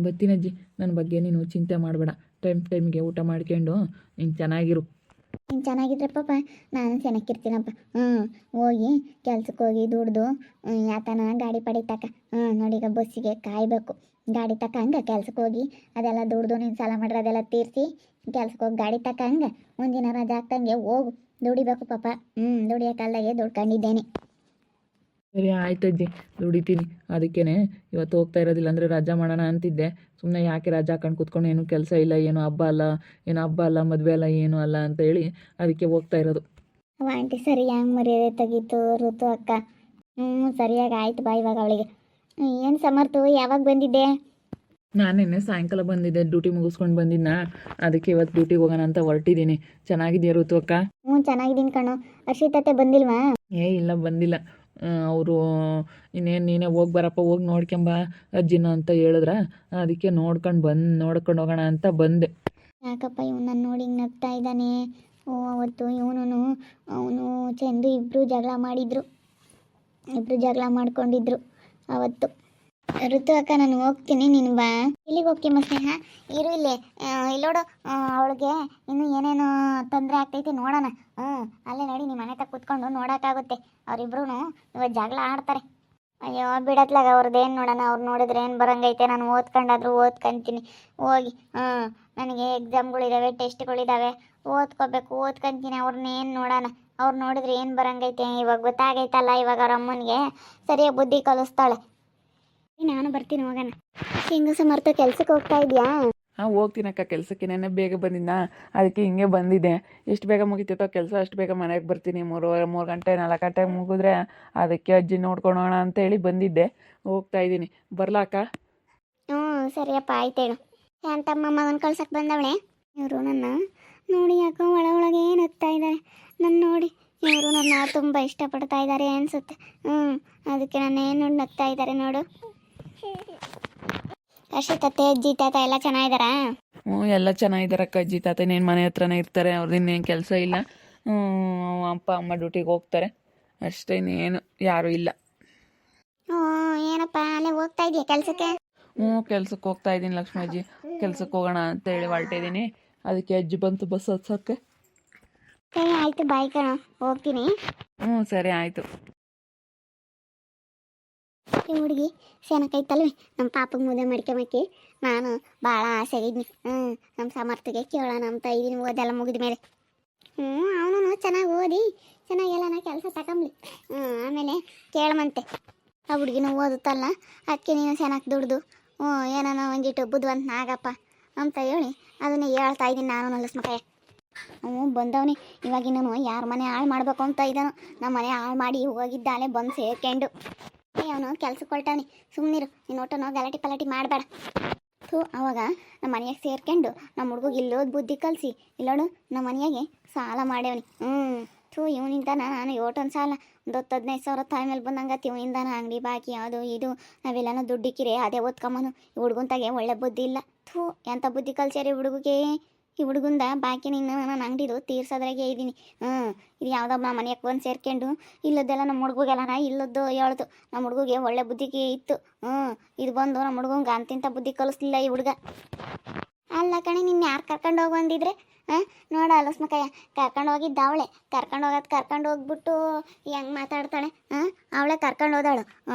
ಬರ್ತೀನಜ್ಜಿ, ನನ್ನ ಬಗ್ಗೆ ನೀನು ಚಿಂತೆ ಮಾಡಬೇಡ. ಟೈಮ್ಗೆ ಊಟ ಮಾಡ್ಕೊಂಡು ನೀನು ಚೆನ್ನಾಗಿರು. ನೀನು ಚೆನ್ನಾಗಿದ್ರೆ ಪಾಪ ನಾನು ಚೆನ್ನಾಗಿರ್ತೀನಪ್ಪ. ಹೋಗಿ ಕೆಲ್ಸಕ್ಕೆ ಹೋಗಿ ದುಡ್ದು ಯಾತನ ಗಾಡಿ ಪಡಿ ತಕ. ನೋಡಿ ಈಗ ಬಸ್ಸಿಗೆ ಕಾಯಬೇಕು. ಗಾಡಿ ತಕಂಗೆ ಕೆಲ್ಸಕ್ಕೆ ಹೋಗಿ ಅದೆಲ್ಲ ದುಡ್ದು ನೀನು ಸಾಲ ಮಾಡ್ರೆ ಅದೆಲ್ಲ ತೀರಿಸಿ ಕೆಲ್ಸಕ್ಕೆ ಹೋಗಿ ಗಾಡಿ ತಕಂಗೆ ಒಂದಿನ ರಜೆ ಹಾಕ್ತಂಗೆ ಹೋಗು. ದುಡಿಬೇಕು ಪಾಪ. ದುಡಿಯೋ ಕಾಲದಾಗೆ ದುಡ್ಕೊಂಡಿದ್ದೇನೆ. ಸರಿ ಆಯ್ತಜ್ಜಿ, ದುಡಿತೀನಿ. ಅದಕ್ಕೇ ಇವತ್ತು ಹೋಗ್ತಾ ಇರೋದಿಲ್ಲ, ಅಂದರೆ ರಜಾ ಮಾಡೋಣ ಅಂತಿದ್ದೆ. ಸುಮ್ಮನೆ ಯಾಕೆ ರಜಾ ಹಾಕೊಂಡು ಕೂತ್ಕೊಂಡು ಏನು ಕೆಲಸ ಇಲ್ಲ, ಏನು ಹಬ್ಬ ಅಲ್ಲ, ಮದುವೆ ಅಲ್ಲ, ಏನು ಅಲ್ಲ ಅಂತ ಹೇಳಿ ಅದಕ್ಕೆ ಹೋಗ್ತಾ ಇರೋದು. ಅವ ಆಂಟಿ ಸರಿ ಹಂಗೆ ಮರ್ಯಾದೆ ತೆಗೀತು ಋತು ಅಕ್ಕ. ಸರಿಯಾಗಿ ಆಯ್ತು ಬಾ. ಇವಾಗ ಅವಳಿಗೆ ಏನು ಸಮರ್ತು, ಯಾವಾಗ ಬಂದಿದ್ದೆ? ನಾನು ನಿನ್ನೆ ಸಾಯಂಕಾಲ ಬಂದಿದ್ದೆ, ಡ್ಯೂಟಿ ಮುಗಿಸ್ಕೊಂಡು ಬಂದಿದ್ನ. ಅದಕ್ಕೆ ಇವತ್ತು ಡ್ಯೂಟಿಗೆ ಹೋಗೋಣ ಅಂತ ಹೊರಟಿದ್ದೀನಿ. ಚೆನ್ನಾಗಿದೆಯಾ ಋತು ಅಕ್ಕ? ಚೆನ್ನಾಗಿದ್ದೀನಿ ಕಣೋ. ಹರ್ಷಿತತೆ ಬಂದಿಲ್ವಾ? ಇಲ್ಲ ಬಂದಿಲ್ಲ. ಅವರು ಇನ್ನೇನು ನೀನೇ ಹೋಗಿ ಬರಪ್ಪ, ಹೋಗಿ ನೋಡ್ಕೊಂಬ ಅಜ್ಜಿನ ಅಂತ ಹೇಳಿದ್ರೆ ಅದಕ್ಕೆ ನೋಡ್ಕೊಂಡು ಹೋಗೋಣ ಅಂತ ಬಂದೆ. ಯಾಕಪ್ಪ ಇವನು ನನ್ನ ನೋಡಿ ಹಿಂಗೆ ನಗ್ತಾ ಇದ್ದಾನೆ? ಅವತ್ತು ಇವನು ಅವನು ಚಂದು ಇಬ್ಬರು ಜಗಳ ಮಾಡ್ಕೊಂಡಿದ್ರು ಅವತ್ತು. ಋತು ಅಕ್ಕ ನಾನು ಹೋಗ್ತೀನಿ, ನೀನು ಬಾ. ಇಲ್ಲಿಗೆ ಹೋಗ್ತೀಮ್ಮ ಸ್ನೇಹ? ಇರು ಇಲ್ಲೇ. ಇಲ್ಲೋಡು, ಅವಳಿಗೆ ಇನ್ನು ಏನೇನು ತೊಂದರೆ ಆಗ್ತೈತಿ ನೋಡೋಣ. ಅಲ್ಲೇ ನೋಡಿ ನಿಮ್ಮ ಮನೆ ತಕ್ಕ ಕೂತ್ಕೊಂಡು ನೋಡೋಕ್ಕಾಗುತ್ತೆ. ಅವರಿಬ್ರು ಇವತ್ತು ಜಗಳ ಆಡ್ತಾರೆ. ಅಯ್ಯೋ ಬಿಡತ್ಲಾಗ ಅವ್ರದ್ದು ಏನು ನೋಡೋಣ. ಅವ್ರು ನೋಡಿದ್ರೆ ಏನು ಬರಂಗೈತೆ. ನಾನು ಓದ್ಕೊಂಡಾದ್ರೂ ಓದ್ಕೊಂತೀನಿ ಹೋಗಿ. ನನಗೆ ಎಕ್ಸಾಮ್ಗಳಿದ್ದಾವೆ, ಟೆಸ್ಟ್ಗಳಿದ್ದಾವೆ, ಓದ್ಕೊಂತೀನಿ. ಅವ್ರನ್ನೇನು ನೋಡೋಣ. ಅವ್ರು ನೋಡಿದ್ರೆ ಏನು ಬರಂಗೈತೆ. ಇವಾಗ ಗೊತ್ತಾಗೈತಲ್ಲ, ಇವಾಗ ಅವ್ರ ಅಮ್ಮನಿಗೆ ಸರಿಯಾಗಿ ಬುದ್ಧಿ ಕಲಿಸ್ತಾಳೆ. ನಾನು ಬರ್ತೀನಿ, ಹೋಗೋಣ. ಹಿಂಗೆ ಸಮರ್ಥ ಕೆಲ್ಸಕ್ಕೆ ಹೋಗ್ತಾ ಇದೆಯಾ? ಹೋಗ್ತೀನಕ್ಕ ಕೆಲಸಕ್ಕೆ. ನೆನ್ನೆ ಬೇಗ ಬಂದಿದ್ದ, ಅದಕ್ಕೆ ಹಿಂಗೆ ಬಂದಿದ್ದೆ. ಎಷ್ಟು ಬೇಗ ಮುಗಿತೈತೋ ಕೆಲಸ ಅಷ್ಟು ಬೇಗ ಮನೆಗೆ ಬರ್ತೀನಿ. 3 ಗಂಟೆ 4 ಗಂಟೆಗೆ ಮುಗಿದ್ರೆ ಅದಕ್ಕೆ ಅಜ್ಜಿ ನೋಡ್ಕೊಳೋಣ ಅಂತೇಳಿ ಬಂದಿದ್ದೆ. ಹೋಗ್ತಾ ಇದ್ದೀನಿ. ಬರ್ಲಾಕ್ಕ? ಸರಿಯಪ್ಪ ಆಯ್ತೇನು. ಶಾಂತಮ್ಮ ಮಗನ ಕಳ್ಸಕ್ಕೆ ಬಂದವಳೆ. ಇವರು ನನ್ನ ನೋಡಿ ಯಾಕೋ ಒಳಗೆ ನಗ್ತಾ ಇದ್ದಾರೆ. ನನ್ನ ನೋಡಿ ಇವರು ನನ್ನ ತುಂಬ ಇಷ್ಟಪಡ್ತಾ ಇದ್ದಾರೆ ಅನಿಸುತ್ತೆ. ಅದಕ್ಕೆ ನನ್ನ ಏನು ನೋಡಿ ನಗ್ತಾ ಇದ್ದಾರೆ ನೋಡು. ಹರ್ಷಿತತ್ತೆ, ಅಜ್ಜಿ ತಾತ ಎಲ್ಲ ಚೆನ್ನಾಗಿದ್ದಾರಾ? ಎಲ್ಲ ಚೆನ್ನಾಗಿದ್ದಾರಕ್ಕ. ಅಜ್ಜಿ ತಾತ ಇನ್ನೇನು ಮನೆ ಹತ್ರನೇ ಇರ್ತಾರೆ. ಅವ್ರದ್ದು ಇನ್ನೇನು ಕೆಲಸ ಇಲ್ಲ. ಅಪ್ಪ ಅಮ್ಮ ಡ್ಯೂಟಿಗೆ ಹೋಗ್ತಾರೆ ಅಷ್ಟೇ, ಇನ್ನೇನು ಯಾರೂ ಇಲ್ಲ. ಏನಪ್ಪ ಅಲ್ಲೇ ಹೋಗ್ತಾ ಇದೆಯಾ ಕೆಲಸಕ್ಕೆ? ಕೆಲ್ಸಕ್ಕೆ ಹೋಗ್ತಾ ಇದ್ದೀನಿ ಲಕ್ಷ್ಮಜ್ಜಿ. ಕೆಲ್ಸಕ್ಕೆ ಹೋಗೋಣ ಅಂತೇಳಿ ಹೊರಟಿದ್ದೀನಿ. ಅದಕ್ಕೆ ಅಜ್ಜಿ ಬಂತು ಬಸ್ ಹತ್ಸೋಕ್ಕೆ. ಸರಿ ಆಯಿತು, ಬಾಯ್ ಕಣ, ಹೋಗ್ತೀನಿ. ಸರಿ ಆಯಿತು. ಈ ಹುಡುಗಿ ಸೆನಕೈತಲ್ವಿ ನಮ್ಮ ಪಾಪಗೆ ಮದುವೆ ಮಾಡ್ಕೊಂಬಕ್ಕೆ ನಾನು ಭಾಳ ಆಸೆ ಆಗಿದ್ನಿ. ನಮ್ಮ ಸಮರ್ಥಗೆ ಕೇಳೋಣ ಅಂತ ಇದೀನಿ. ಓದೆಲ್ಲ ಮುಗಿದ ಮೇಲೆ ಅವನು ಚೆನ್ನಾಗಿ ಓದಿ ಚೆನ್ನಾಗೆಲ್ಲ ಕೆಲಸ ತಗೊಂಬ್ಲಿ. ಆಮೇಲೆ ಕೇಳಮಂತೆ. ಆ ಹುಡುಗಿನೂ ಓದುತ್ತಲ್ಲ, ಅದಕ್ಕೆ ನೀನು ಚೆನ್ನಾಗಿ ದುಡ್ದು ಏನಾನ ಒಂದಿಟ್ಟು ಬುದ್ಧಿವಂತ ಆಗಪ್ಪ ಅಂತ ಹೇಳಿ ಅದನ್ನೇ ಹೇಳ್ತಾ ಇದ್ದೀನಿ ನಾನು. ನಲಸ್ಮಕಾಯ ಬಂದವನಿ. ಇವಾಗಿನ್ನೂ ಯಾರ ಮನೆ ಹಾಳು ಮಾಡಬೇಕು ಅಂತ ಇದ್ದಾನೋ. ನಮ್ಮ ಮನೆ ಹಾಳು ಮಾಡಿ ಹೋಗಿದ್ದಾಳೆ ಬಂದು ಸೇರ್ಕೊಂಡು. ಅವನು ಕೆಲ್ಸಕ್ಕೆ ಹೊಲ್ಟಾವನಿ. ಸುಮ್ಮನಿರು, ನೀನು ಒಟ್ಟನೋ ಗಲಾಟೆ ಮಾಡಬೇಡ. ಅವಾಗ ನಮ್ಮ ಮನೆಯಾಗ ಸೇರ್ಕೊಂಡು ನಮ್ಮ ಹುಡುಗಿಗೆ ಇಲ್ಲೋದು ಬುದ್ಧಿ ಕಲಿಸಿ ಇಲ್ಲೋಡು ನಮ್ಮ ಮನೆಯಾಗೆ ಸಾಲ ಮಾಡ್ಯವನಿ. ಇವನಿಂದ ನಾನು ಓಟೊಂದು ಸಾಲ ಒಂದು 10-15 ಸಾವಿರ ತಾಯಿ ಮೇಲೆ ಬಂದಂಗತಿ. ಇವನಿಂದಾನ ಅಂಗಡಿ ಬಾಕಿ ಅದು ಇದು ನಾವೆಲ್ಲನೂ ದುಡ್ಡಿಕ್ಕಿರೆ ಅದೇ ಓದ್ಕೊಂಬನು. ಈ ಹುಡುಗಂತಾಗೆ ಒಳ್ಳೆ ಬುದ್ಧಿ ಇಲ್ಲ. ಎಂಥ ಬುದ್ಧಿ ಕಲ್ಸ್ಯಾರಿ ಹುಡುಗಿಗೆ. ಈ ಹುಡುಗಂದ ಬಾಕಿ ನಾನು ಅಂಗಡಿದು ತೀರ್ಸೋದ್ರಾಗೆ ಇದ್ದೀನಿ. ಇದು ಯಾವುದೋ ಮನೆಯಕ್ಕೆ ಬಂದು ಸೇರ್ಕೊಂಡು ಇಲ್ಲದ್ದೆಲ್ಲ ನಮ್ಮ ಹುಡುಗಿಗೆಲ್ಲ ಇಲ್ಲದ್ದು ಹೇಳ್ದು. ನಮ್ಮ ಹುಡುಗಿಗೆ ಒಳ್ಳೆ ಬುದ್ಧಿಗೆ ಇತ್ತು. ಇದು ಬಂದು ನಮ್ಮ ಹುಡುಗಂಗೆ ಅಂತಿಂಥ ಬುದ್ಧಿ ಕಲಿಸ್ಲಿಲ್ಲ ಈ ಹುಡುಗ. ಅಲ್ಲ ಕಣೆ, ನಿನ್ನ ಯಾರು ಕರ್ಕೊಂಡು ಹೋಗು ಅಂದಿದ್ರೆ? ನೋಡ ಲಕ್ಷ್ಮಕಾಯ, ಕರ್ಕೊಂಡು ಹೋಗಿದ್ದ ಅವಳೆ. ಕರ್ಕೊಂಡು ಹೋಗ್ಬಿಟ್ಟು ಹೆಂಗೆ ಮಾತಾಡ್ತಾಳೆ. ಅವಳೇ ಕರ್ಕೊಂಡು ಹೋದಾಳು.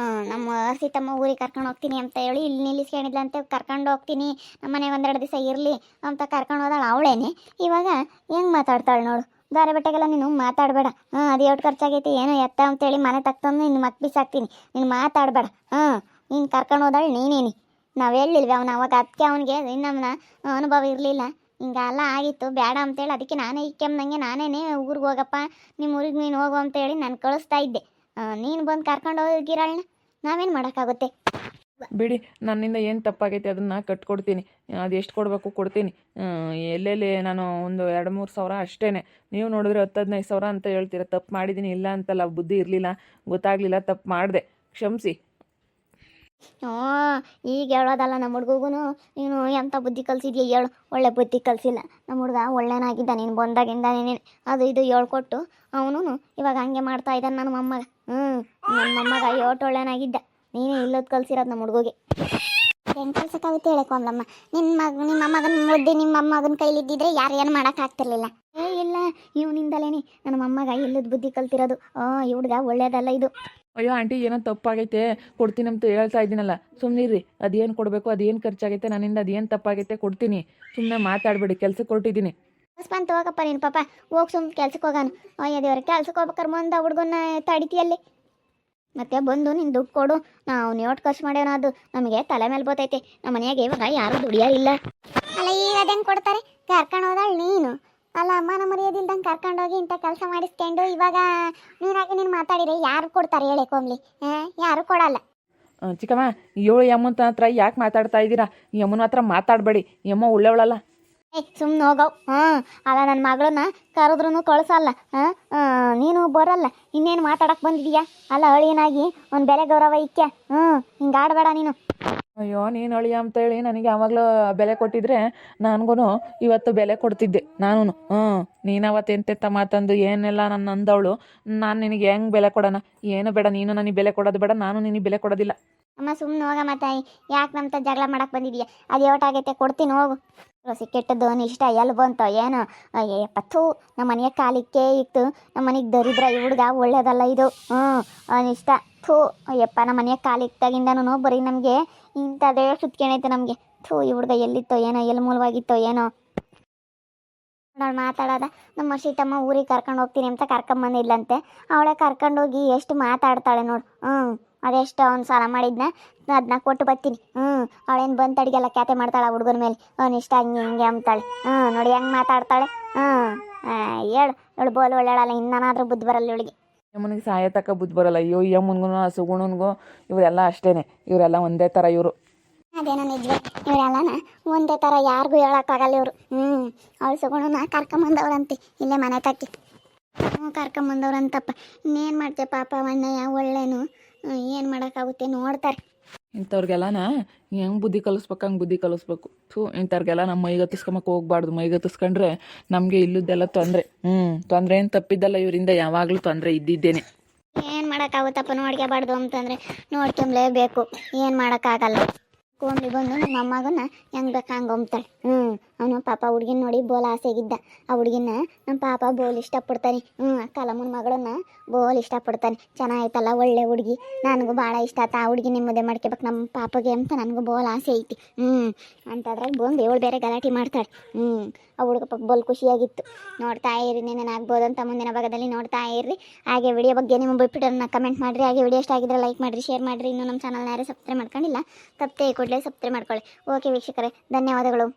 ನಮ್ಮ ಸೀತಮ್ಮ ಊರಿಗೆ ಕರ್ಕೊಂಡು ಹೋಗ್ತೀನಿ ಅಂತ ಹೇಳಿ ಇಲ್ಲಿ ನಿಲ್ಲಿಸ್ಕೊಂಡಿದ್ಲಂತೆ. ಕರ್ಕೊಂಡು ಹೋಗ್ತೀನಿ, ನಮ್ಮ ಮನೆ 1-2 ದಿವಸ ಇರಲಿ ಅಂತ ಕರ್ಕೊಂಡು ಹೋದಾಳು ಅವಳೇನೆ. ಇವಾಗ ಹೆಂಗೆ ಮಾತಾಡ್ತಾಳೆ ನೋಡು. ದಾರೆ ಬಟ್ಟೆಗೆಲ್ಲ ನೀನು ಮಾತಾಡಬೇಡ. ಅದು ಎಷ್ಟು ಖರ್ಚಾಗೈತಿ ಏನೋ ಎತ್ತ ಅಂತೇಳಿ ಮನೆ ತಕ್ತಂದು ನಿನ್ನ ಮತ್ತೆ ಬಿಸಾಕ್ತೀನಿ. ನೀನು ಮಾತಾಡಬೇಡ. ನೀನು ಕರ್ಕೊಂಡು ಹೋದಾಳು ನೀನೇನಿ. ನಾವು ಹೇಳಿಲ್ವಿ ಅವನು ಅವಾಗ. ಅದಕ್ಕೆ ಅವನಿಗೆ ನಮ್ಮನ್ನ ಅನುಭವ ಇರಲಿಲ್ಲ. ಹಿಂಗೆಲ್ಲ ಆಗಿತ್ತು ಬೇಡ ಅಂತೇಳಿ ಅದಕ್ಕೆ ನಾನೇ ಇಕ್ಕೆಮ್ದಂಗೆ ನಾನೇ ಊರಿಗೆ ಹೋಗಪ್ಪ, ನಿಮ್ಮ ಊರಿಗೆ ನೀನು ಹೋಗು ಅಂತೇಳಿ ನಾನು ಕಳಿಸ್ತಾ ಇದ್ದೆ. ನೀನು ಬಂದು ಕರ್ಕೊಂಡು ಹೋಗಿರಳನ್ನ ನಾವೇನು ಮಾಡೋಕ್ಕಾಗುತ್ತೆ? ಬಿಡಿ, ನನ್ನಿಂದ ಏನು ತಪ್ಪಾಗೈತೆ ಅದನ್ನು ಕಟ್ಕೊಡ್ತೀನಿ. ಅದು ಎಷ್ಟು ಕೊಡಬೇಕು ಕೊಡ್ತೀನಿ. ಎಲ್ಲೆಲ್ಲಿ ನಾನು ಒಂದು 2-3 ಸಾವಿರ ಅಷ್ಟೇ. ನೀವು ನೋಡಿದ್ರೆ 10-15 ಸಾವಿರ ಅಂತ ಹೇಳ್ತೀರ. ತಪ್ಪು ಮಾಡಿದ್ದೀನಿ, ಇಲ್ಲ ಅಂತಲ್ಲ. ಬುದ್ಧಿ ಇರಲಿಲ್ಲ, ಗೊತ್ತಾಗಲಿಲ್ಲ, ತಪ್ಪು ಮಾಡಿದೆ, ಕ್ಷಮಿಸಿ. ಈಗ ಹೇಳೋದಲ್ಲ. ನಮ್ಮ ಹುಡುಗಗೂ ನೀನು ಎಂಥ ಬುದ್ಧಿ ಕಲಿಸಿದ್ಯಾ ಹೇಳು. ಒಳ್ಳೆ ಬುದ್ಧಿ ಕಲಿಸಿಲ್ಲ ನಮ್ಮ ಹುಡುಗ. ಒಳ್ಳೆನಾಗಿದ್ದ ನೀನು ಬಂದಾಗಿಂದ ನೀನು ಅದು ಇದು ಹೇಳ್ಕೊಟ್ಟು ಅವನು ಇವಾಗ ಹಂಗೆ ಮಾಡ್ತಾ ಇದ್ದಾನೆ ನನ್ನ ಮೊಮ್ಮಗ. ನನ್ನ ಮೊಮ್ಮಗ ಒಳ್ಳೆನಾಗಿದ್ದ. ನೀನೇ ಇಲ್ಲೋದು ಕಲಿಸಿರೋದು ನಮ್ಮ ಹುಡುಗಿಗೆ. ಹೆಂಗೆ ಕಳ್ಸೋಕ್ಕಾಗುತ್ತೆ ಹೇಳಿ ಕೋಮಲಮ್ಮ. ನಿಮ್ಮ ಮಗನ ಮುದ್ದೆ ನಿಮ್ಮ ಮೊಮ್ಮಗನ ಕೈಲಿದ್ದಿದ್ರೆ ಯಾರು ಏನು ಮಾಡೋಕ್ಕಾಗ್ತಿರ್ಲಿಲ್ಲ. ಇಲ್ಲ, ಇವನಿಂದಲೇನೆ ನನ್ನ ಮೊಮ್ಮಗ ಇಲ್ಲದ ಬುದ್ಧಿ ಕಲ್ತಿರೋದು. ಈ ಹುಡುಗ ಒಳ್ಳೇದಲ್ಲ ಇದು. ಅಯ್ಯೋ ಆಂಟಿ ಏನೋ ತಪ್ಪಾಗೈತೆ ಕೊಡ್ತೀನಂತ ಹೇಳ್ತಾ ಇದ್ದೀನಲ್ಲ, ಸುಮ್ಮನಿರ್ರಿ. ಅದೇನು ಕೊಡಬೇಕು, ಅದೇನು ಖರ್ಚಾಗೈತೆ ನನ್ನಿಂದ, ಅದೇನು ತಪ್ಪಾಗೈತೆ ಕೊಡ್ತೀನಿ. ಸುಮ್ಮನೆ ಮಾತಾಡಬೇಡಿ, ಕೆಲ್ಸಕ್ಕೆ ಹೊರಟಿದ್ದೀನಿ. ಬಂತ ಹೋಗಪ್ಪ ನೀನು ಪಾಪ, ಹೋಗಿ ಸುಮ್ಮನೆ ಕೆಲ್ಸಕ್ಕೆ ಹೋಗಾನು. ಅಯ್ಯ ದೇವ್ರ, ಕೆಲ್ಸಕ್ಕೆ ಹೋಗ್ಬೇಕಾರೆ ಮುಂದೆ ಹುಡುಗನ್ನ ತಡಿತೀಯಲ್ಲಿ. ಮತ್ತೆ ಬಂದು ನೀನು ದುಡ್ಡು ಕೊಡು, ನಾವು ನೀವಟ್ಟು ಖರ್ಚು ಮಾಡ್ಯಾನ, ಅದು ನಮಗೆ ತಲೆ ಮೇಲೆ ಬೋತೈತೆ. ನಮ್ಮ ಮನೆಯಾಗೆ ಇವಾಗ ಯಾರೂ ದುಡಿಯಾರಿಲ್ಲ. ಅಲ್ಲ ಈಗ ಅದೇನು ಕೊಡ್ತಾರೆ, ಕರ್ಕೊಂಡು ಹೋದಾಳು ನೀನು. ಅಲ್ಲ ಅಮ್ಮನ ಮರ್ಯಾದಿಲ್ದಂಗೆ ಕರ್ಕೊಂಡೋಗಿ ಇಂಥ ಕೆಲಸ ಮಾಡಿಸ್ಕೊಂಡು ಇವಾಗ ನೀನಾಗಿ ನೀನು ಮಾತಾಡಿದ್ರೆ ಯಾರು ಕೊಡ್ತಾರೆ ಹೇಳಿ ಕೋಮ್ಲಿ? ಯಾರು ಕೊಡಲ್ಲ. ಚಿಕ್ಕಮ್ಮ, ಏಳು ಯಮ್ಮನ ಹತ್ರ ಯಾಕೆ ಮಾತಾಡ್ತಾ ಇದ್ದೀರಾ? ಯಮ್ಮನ ಹತ್ರ ಮಾತಾಡಬೇಡಿ, ಯಮ್ಮ ಒಳ್ಳೆವಳಲ್ಲ. ಸುಮ್ಮನೆ ಹೋಗವ್. ಅಲ್ಲ ನನ್ನ ಮಗಳನ್ನ ಕರೆದ್ರೂ ಕಳಿಸಲ್ಲ. ನೀನು ಬರಲ್ಲ, ಇನ್ನೇನು ಮಾತಾಡಕ್ಕೆ ಬಂದಿದೀಯಾ? ಅಲ್ಲ ಅಳಿಯನಾಗಿ ಒಂದು ಬೆಲೆ ಗೌರವ ಇಕ್ಕ. ಹಿಂಗೆ ಆಡಬೇಡ ನೀನು. ಅಯ್ಯೋ ನೀನು ಅಳಿಯ ಅಂತ ಹೇಳಿ ನನಗೆ ಯಾವಾಗಲೂ ಬೆಲೆ ಕೊಟ್ಟಿದ್ರೆ ನನಗೂ ಇವತ್ತು ಬೆಲೆ ಕೊಡ್ತಿದ್ದೆ ನಾನು. ನೀನು ಅವತ್ತು ಎಂತೆಂಥ ಮಾತಂದು ಏನೆಲ್ಲ ನನ್ನ ಅಂದವಳು. ನಾನು ನಿನಗೆ ಹೆಂಗೆ ಬೆಲೆ ಕೊಡೋಣ? ಏನು ಬೇಡ, ನೀನು ನನಗೆ ಬೆಲೆ ಕೊಡೋದು ಬೇಡ, ನಾನು ನಿನಗೆ ಬೆಲೆ ಕೊಡೋದಿಲ್ಲ. ಅಮ್ಮ ಸುಮ್ಮನೆ ಹೋಗಮ್ಮ ತಾಯಿ, ಯಾಕೆ ನಮ್ಮ ಜಗಳ ಮಾಡಕ್ಕೆ ಬಂದಿದೀಯ? ಅದು ಯಾವತ್ತಾಗೈತೆ ಕೊಡ್ತೀನಿ ಹೋಗು. ರೋಸಿ ಕೆಟ್ಟದ್ದು ಇಷ್ಟ ಎಲ್ಲಿ ಬಂತು ಏನು? ಪತ್ತು ನಮ್ಮ ಮನೆಯ ಕಾಲಿಕ್ಕೆ ಇತ್ತು. ನಮ್ಮ ಮನೆಗೆ ದರಿದ್ರ ಈ ಹುಡುಗ ಒಳ್ಳೇದಲ್ಲ ಇದು. ಇಷ್ಟ ಥೂ ಅಯ್ಯಪ್ಪ, ನಮ್ಮ ಮನೆಯ ಕಾಲಿಕ್ತಾಗಿಂದನೂ ಬರೀ ನಮಗೆ ಇಂಥದ್ದೇ ಸುತ್ಕೊಂಡೈತೆ ನಮಗೆ. ಥೂ ಈ ಹುಡುಗ ಎಲ್ಲಿತ್ತೋ ಏನೋ, ಎಲ್ಲಿ ಮೂಲವಾಗಿತ್ತೋ ಏನೋ. ನೋಡು ಮಾತಾಡೋದ, ನಮ್ಮ ಸೀತಮ್ಮ ಊರಿಗೆ ಕರ್ಕೊಂಡು ಹೋಗ್ತೀನಿ ಅಂತ ಕರ್ಕೊಂಬಂದಿದ್ಲಂತೆ. ಅವಳೇ ಕರ್ಕೊಂಡೋಗಿ ಎಷ್ಟು ಮಾತಾಡ್ತಾಳೆ ನೋಡು. ಅದೆಷ್ಟು ಅವ್ನು ಸಾಲ ಮಾಡಿದ್ನ ಅದನ್ನ ಕೊಟ್ಟು ಬರ್ತೀನಿ. ಅವಳೇನು ಬಂದು ಅಡಿಗೆಲ್ಲ ಕ್ಯಾತೆ ಮಾಡ್ತಾಳೆ ಆ ಹುಡುಗನ ಮೇಲೆ. ಇಷ್ಟ ಹಂಗೆ ಹಿಂಗೆ ಅಂತಾಳೆ. ನೋಡಿ ಹೆಂಗೆ ಮಾತಾಡ್ತಾಳೆ. ಹೇಳು ಬೋಲ್ ಒಳ್ಳೆಳಲ್ಲ, ಇನ್ನನಾದ್ರೂ ಬುದ್ಧಿ ಬರಲ್ಲ ಇವಳಿಗೆ. ಯಮ್ಮನಿಗೆ ಸಾಯ ತಕ್ಕ ಬುದ್ಧಿ ಬರಲ್ಲ. ಅಯ್ಯೋ ಯಮ್ಮನಿಗೂ ಸುಗುಣನಿಗೂ ಇವರೆಲ್ಲ ಅಷ್ಟೇ, ಇವರೆಲ್ಲ ಒಂದೇ ಥರ ಇವರು. ಅದೇನೋ ನಿಜವೇ, ಇವರೆಲ್ಲನ ಒಂದೇ ಥರ, ಯಾರಿಗೂ ಹೇಳೋಕ್ಕಾಗಲ್ಲ ಇವರು. ಅವಳು ಸುಗುಣನ ಕರ್ಕೊಂಬಂದವ್ರಂತೆ ಇಲ್ಲೇ ಮನೆ ತಕ್ಕಿ. ಕರ್ಕೊಂಬಂದವ್ರಂತಪ್ಪ. ಇನ್ನೇನು ಮಾಡ್ತೆ ಪಾಪ ಅಣ್ಣಯ್ಯ ಒಳ್ಳೆನು. ಏನು ಮಾಡೋಕ್ಕಾಗುತ್ತೆ, ನೋಡ್ತಾರೆ. ಇಂಥವ್ರಿಗೆಲ್ಲನ ಹೆಂಗೆ ಬುದ್ಧಿ ಕಲಿಸ್ಬೇಕು ಹಂಗೆ ಬುದ್ಧಿ ಕಲಿಸ್ಬೇಕು. ಇಂಥವ್ರಿಗೆಲ್ಲ ನಮ್ಮ ಮೈಗತ್ತಿಸ್ಕೊಂಬಕ್ಕೆ ಹೋಗ್ಬಾರ್ದು. ಮೈಗತ್ತಿಸ್ಕೊಂಡ್ರೆ ನಮಗೆ ಇಲ್ಲದೆಲ್ಲ ತೊಂದರೆ. ತೊಂದರೆ ಏನು ತಪ್ಪಿದ್ದಲ್ಲ, ಇವರಿಂದ ಯಾವಾಗಲೂ ತೊಂದರೆ ಇದ್ದಿದ್ದೇನೆ. ಏನು ಮಾಡೋಕ್ಕಾಗುತ್ತಪ್ಪ, ನೋಡ್ಕೋಬಾರ್ದು ಅಂತಂದರೆ ನೋಡ್ಕೊಂಬ್ಲೇಬೇಕು. ಏನು ಮಾಡೋಕ್ಕಾಗಲ್ಲ. ಕೋಮ್ಲಿ ಬಂದು ನಮ್ಮ ಅಮ್ಮಗನ್ನ ಹೆಂಗೆ ಬೇಕು ಹಂಗೆ ಅಂಬ್ತಾಳೆ. ಅವನು ಪಾಪ ಹುಡುಗಿನ ನೋಡಿ ಬೋಲ್ ಆಸೆಗಿದ್ದ. ಆ ಹುಡುಗಿನ ನಮ್ಮ ಪಾಪ ಬೋಲ್ ಇಷ್ಟಪಡ್ತಾನೆ. ಕಲಮನ ಮಗಳನ್ನ ಬೋಲ್ ಇಷ್ಟಪಡ್ತಾನೆ. ಚೆನ್ನಾಯ್ತಲ್ಲ, ಒಳ್ಳೆ ಹುಡುಗಿ, ನನಗೂ ಭಾಳ ಇಷ್ಟ ಆತ. ಆ ಹುಡುಗಿ ನಿಮ್ಮದೇ ಮಾಡ್ಕೋಬೇಕು ನಮ್ಮ ಪಾಪಗೆ ಅಂತ ನನಗೂ ಬೋಲ್ ಆಸೆ ಐತಿ. ಅಂತದ್ರಾಗ ಬಂದು ಇವಳು ಬೇರೆ ಗಲಾಟೆ ಮಾಡ್ತಾಳೆ. ಆ ಹುಡುಗ ಪಾಪ ಬೋಲ್ ಖುಷಿಯಾಗಿತ್ತು. ನೋಡ್ತಾ ಇರಿ, ನೆನೇನಾಗ್ಬೋದು ಅಂತ ಮುಂದಿನ ಭಾಗದಲ್ಲಿ ನೋಡ್ತಾ ಇರ್ರಿ. ಹಾಗೆ ವಿಡಿಯೋ ಬಗ್ಗೆ ನಿಮ್ಮ ಬಿಟ್ಬಿಟ್ಟನ್ನ ಕಮೆಂಟ್ ಮಾಡಿರಿ. ಹಾಗೆ ವಿಡಿಯೋ ಇಷ್ಟ ಆಗಿದ್ರೆ ಲೈಕ್ ಮಾಡಿರಿ, ಶೇರ್ ಮಾಡಿರಿ. ಇನ್ನೂ ನಮ್ಮ ಚಾನಲ್ನ ಯಾರೇ ಸಬ್ಸ್ಕ್ರೈಬ್ ಮಾಡ್ಕೊಂಡಿಲ್ಲ, ತಪ್ಪೇ ಕೂಡಲೇ ಸಬ್ಸ್ಕ್ರೈಬ್ ಮಾಡ್ಕೊಳ್ಳಿ. ಓಕೆ ವೀಕ್ಷಕರೇ, ಧನ್ಯವಾದಗಳು.